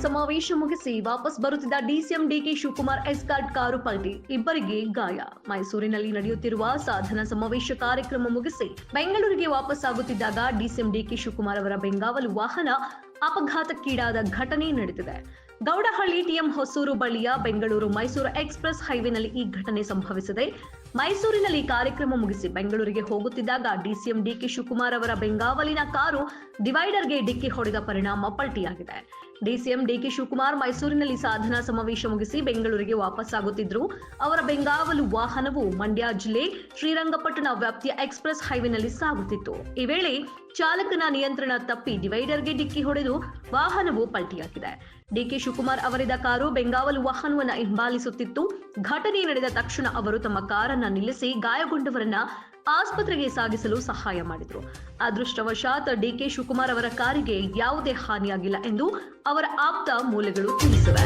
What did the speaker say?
ಸಮಾವೇಶ ಮುಗಿಸಿ ವಾಪಸ್ ಬರುತ್ತಿದ್ದ DCM DK Shivakumar escort car ಪಲ್ಟಿ, ಇಬ್ಬರಿಗೆ ಗಾಯ. ಮೈಸೂರಿನಲ್ಲಿ ನಡೆಯುತ್ತಿರುವ ಸಾಧನಾ ಸಮಾವೇಶ ಕಾರ್ಯಕ್ರಮ ಮುಗಿಸಿ ಬೆಂಗಳೂರಿಗೆ ವಾಪಸ್ ಆಗುತ್ತಿದ್ದಾಗ ಡಿಸಿಎಂ ಡಿಕೆ ಶಿವಕುಮಾರ್ ಅವರ ಬೆಂಗಾವಲು ವಾಹನ ಅಪಘಾತಕ್ಕೀಡಾದ ಘಟನೆ ನಡೆದಿದೆ. ಗೌಡಹಳ್ಳಿ ಟಿಎಂ ಹೊಸೂರು ಬಳಿಯ ಬೆಂಗಳೂರು ಮೈಸೂರು ಎಕ್ಸ್ಪ್ರೆಸ್ ಹೈವೇನಲ್ಲಿ ಈ ಘಟನೆ ಸಂಭವಿಸಿದೆ. ಮೈಸೂರಿನಲ್ಲಿ ಕಾರ್ಯಕ್ರಮ ಮುಗಿಸಿ ಬೆಂಗಳೂರಿಗೆ ಹೋಗುತ್ತಿದ್ದಾಗ ಡಿಸಿಎಂ ಡಿಕೆ ಶಿವಕುಮಾರ್ ಅವರ ಬೆಂಗಾವಲಿನ ಕಾರು ಡಿವೈಡರ್ಗೆ ಡಿಕ್ಕಿ ಹೊಡೆದ ಪರಿಣಾಮ ಪಲ್ಟಿಯಾಗಿದೆ. ಡಿಸಿಎಂ ಡಿಕೆ ಶಿವಕುಮಾರ್ ಮೈಸೂರಿನಲ್ಲಿ ಸಾಧನಾ ಸಮಾವೇಶ ಮುಗಿಸಿ ಬೆಂಗಳೂರಿಗೆ ವಾಪಸ್ ಆಗುತ್ತಿದ್ರು. ಅವರ ಬೆಂಗಾವಲು ವಾಹನವು ಮಂಡ್ಯ ಜಿಲ್ಲೆ ಶ್ರೀರಂಗಪಟ್ಟಣ ವ್ಯಾಪ್ತಿಯ ಎಕ್ಸ್ಪ್ರೆಸ್ ಹೈವೇನಲ್ಲಿ ಸಾಗುತ್ತಿತ್ತು. ಈ ವೇಳೆ ಚಾಲಕನ ನಿಯಂತ್ರಣ ತಪ್ಪಿ ಡಿವೈಡರ್ಗೆ ಡಿಕ್ಕಿ ಹೊಡೆದು ವಾಹನವು ಪಲ್ಟಿಯಾಗಿದೆ. ಡಿಕೆ ಶಿವಕುಮಾರ್ ಅವರಿದ್ದ ಕಾರು ಬೆಂಗಾವಲು ವಾಹನವನ್ನು ಹಿಂಬಾಲಿಸುತ್ತಿತ್ತು. ಘಟನೆ ನಡೆದ ತಕ್ಷಣ ಅವರು ತಮ್ಮ ಕಾರನ್ನ ನಿಲ್ಲಿಸಿ ಗಾಯಗೊಂಡವರನ್ನ ಆಸ್ಪತ್ರೆಗೆ ಸಾಗಿಸಲು ಸಹಾಯ ಮಾಡಿದರು. ಅದೃಷ್ಟವಶಾತ್ ಡಿಕೆ ಶಿವಕುಮಾರ್ ಅವರ ಕಾರಿಗೆ ಯಾವುದೇ ಹಾನಿಯಾಗಿಲ್ಲ ಎಂದು ಅವರ ಆಪ್ತ ಮೂಲಗಳು ತಿಳಿಸಿವೆ.